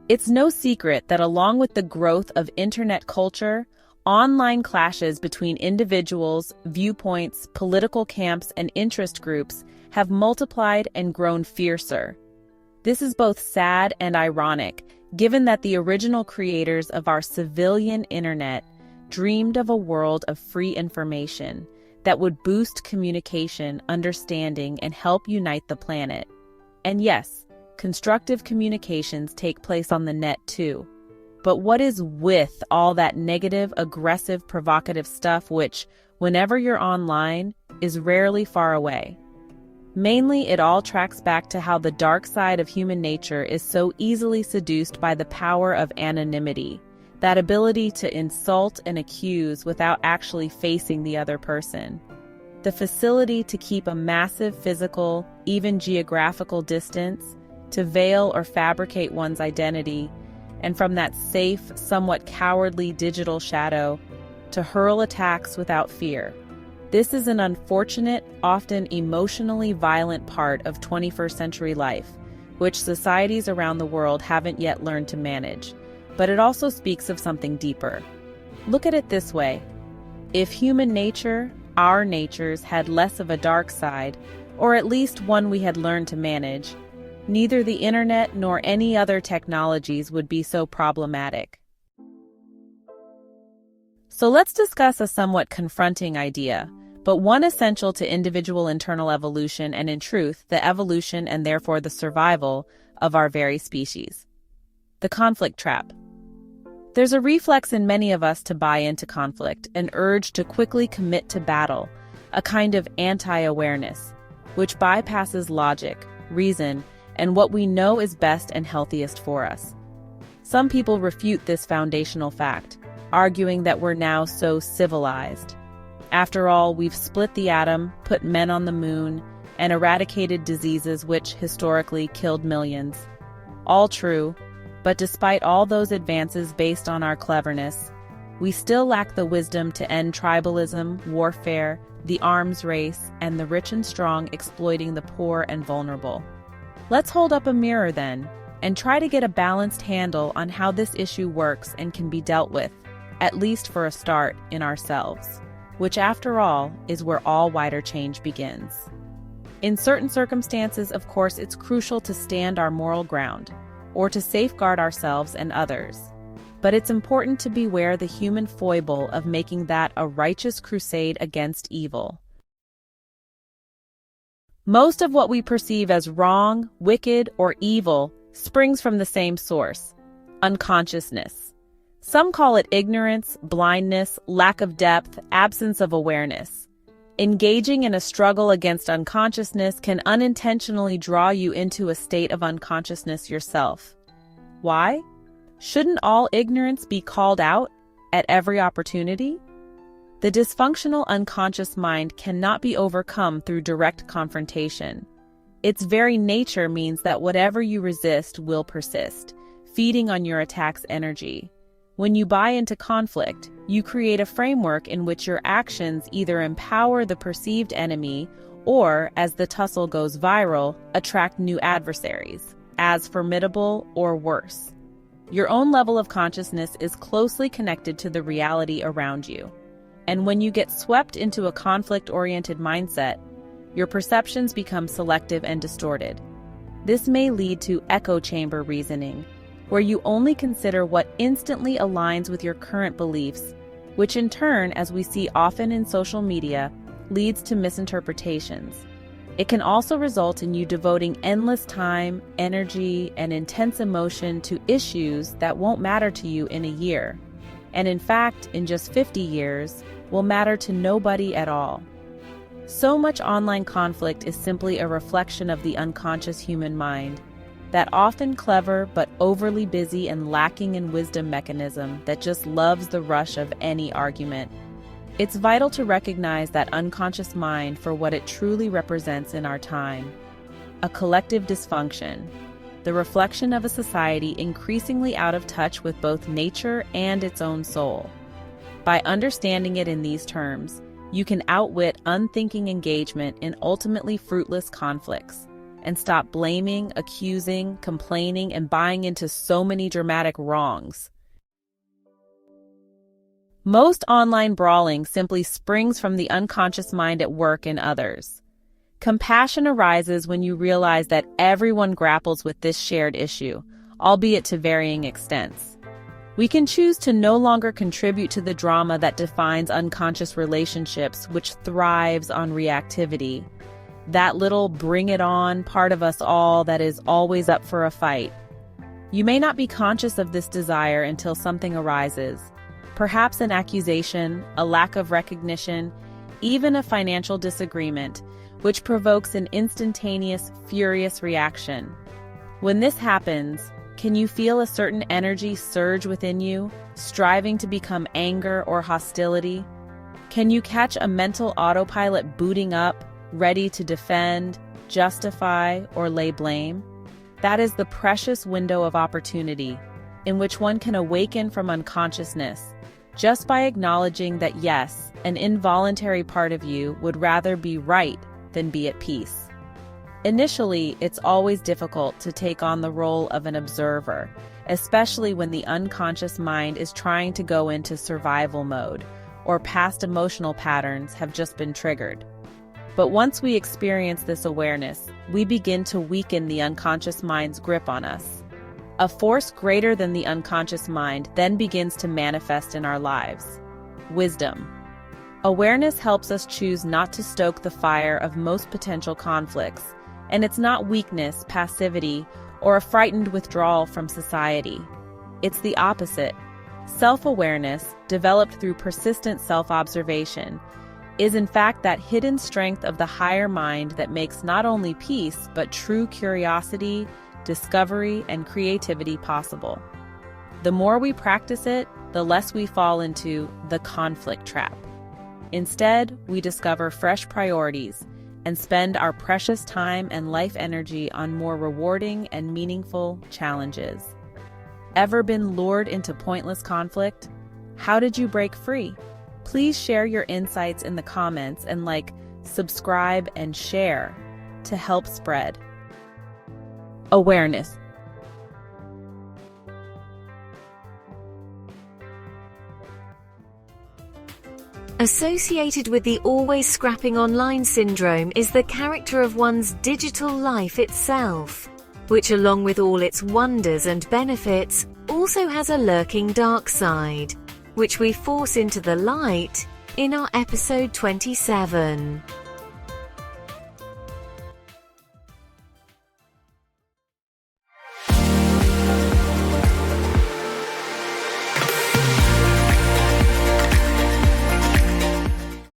It's no secret that along with the growth of internet culture, online clashes between individuals, viewpoints, political camps, and interest groups have multiplied and grown fiercer. This is both sad and ironic, given that the original creators of our civilian internet dreamed of a world of free information that would boost communication, understanding, and help unite the planet. And yes, constructive communications take place on the net too. But what is with all that negative, aggressive, provocative stuff which, whenever you're online, is rarely far away? Mainly, it all tracks back to how the dark side of human nature is so easily seduced by the power of anonymity, that ability to insult and accuse without actually facing the other person. The facility to keep a massive physical, even geographical distance, to veil or fabricate one's identity, and from that safe, somewhat cowardly digital shadow, to hurl attacks without fear. This is an unfortunate, often emotionally violent part of 21st century life, which societies around the world haven't yet learned to manage. But it also speaks of something deeper. Look at it this way. If human nature, our natures, had less of a dark side, or at least one we had learned to manage, neither the internet nor any other technologies would be so problematic. So let's discuss a somewhat confronting idea, but one essential to individual internal evolution and, in truth, the evolution and therefore the survival of our very species. The conflict trap. There's a reflex in many of us to buy into conflict, an urge to quickly commit to battle, a kind of anti-awareness, which bypasses logic, reason, and what we know is best and healthiest for us. Some people refute this foundational fact, arguing that we're now so civilized. After all, we've split the atom, put men on the moon, and eradicated diseases which, historically, killed millions. All true, but despite all those advances based on our cleverness, we still lack the wisdom to end tribalism, warfare, the arms race, and the rich and strong exploiting the poor and vulnerable. Let's hold up a mirror then, and try to get a balanced handle on how this issue works and can be dealt with, at least for a start, in ourselves, which after all is where all wider change begins. In certain circumstances, of course, it's crucial to stand our moral ground, or to safeguard ourselves and others. But it's important to beware the human foible of making that a righteous crusade against evil. Most of what we perceive as wrong, wicked, or evil springs from the same source: unconsciousness. Some call it ignorance, blindness, lack of depth, absence of awareness. Engaging in a struggle against unconsciousness can unintentionally draw you into a state of unconsciousness yourself. Why? Shouldn't all ignorance be called out at every opportunity? The dysfunctional unconscious mind cannot be overcome through direct confrontation. Its very nature means that whatever you resist will persist, feeding on your attack's energy. When you buy into conflict, you create a framework in which your actions either empower the perceived enemy or, as the tussle goes viral, attract new adversaries, as formidable or worse. Your own level of consciousness is closely connected to the reality around you. And when you get swept into a conflict-oriented mindset, your perceptions become selective and distorted. This may lead to echo chamber reasoning, where you only consider what instantly aligns with your current beliefs, which in turn, as we see often in social media, leads to misinterpretations. It can also result in you devoting endless time, energy, and intense emotion to issues that won't matter to you in a year, and in fact, in just 50 years, will matter to nobody at all. So much online conflict is simply a reflection of the unconscious human mind, that often clever but overly busy and lacking in wisdom mechanism that just loves the rush of any argument. It's vital to recognize that unconscious mind for what it truly represents in our time: a collective dysfunction, the reflection of a society increasingly out of touch with both nature and its own soul. By understanding it in these terms, you can outwit unthinking engagement in ultimately fruitless conflicts, and stop blaming, accusing, complaining, and buying into so many dramatic wrongs. Most online brawling simply springs from the unconscious mind at work in others. Compassion arises when you realize that everyone grapples with this shared issue, albeit to varying extents. We can choose to no longer contribute to the drama that defines unconscious relationships, which thrives on reactivity. That little bring it on part of us all that is always up for a fight. You may not be conscious of this desire until something arises. Perhaps an accusation, a lack of recognition, even a financial disagreement, which provokes an instantaneous, furious reaction. When this happens, can you feel a certain energy surge within you, striving to become anger or hostility? Can you catch a mental autopilot booting up, ready to defend, justify, or lay blame? That is the precious window of opportunity, in which one can awaken from unconsciousness, just by acknowledging that yes, an involuntary part of you would rather be right than be at peace. Initially, it's always difficult to take on the role of an observer, especially when the unconscious mind is trying to go into survival mode, or past emotional patterns have just been triggered. But once we experience this awareness, we begin to weaken the unconscious mind's grip on us. A force greater than the unconscious mind then begins to manifest in our lives. Wisdom. Awareness helps us choose not to stoke the fire of most potential conflicts, and it's not weakness, passivity, or a frightened withdrawal from society. It's the opposite. Self-awareness, developed through persistent self-observation, is in fact that hidden strength of the higher mind that makes not only peace, but true curiosity, discovery, and creativity possible. The more we practice it, the less we fall into the conflict trap. Instead, we discover fresh priorities and spend our precious time and life energy on more rewarding and meaningful challenges. Ever been lured into pointless conflict? How did you break free? Please share your insights in the comments and subscribe, and share to help spread awareness. Associated with the always scrapping online syndrome is the character of one's digital life itself, which along with all its wonders and benefits, also has a lurking dark side, which we force into the light in our episode 27.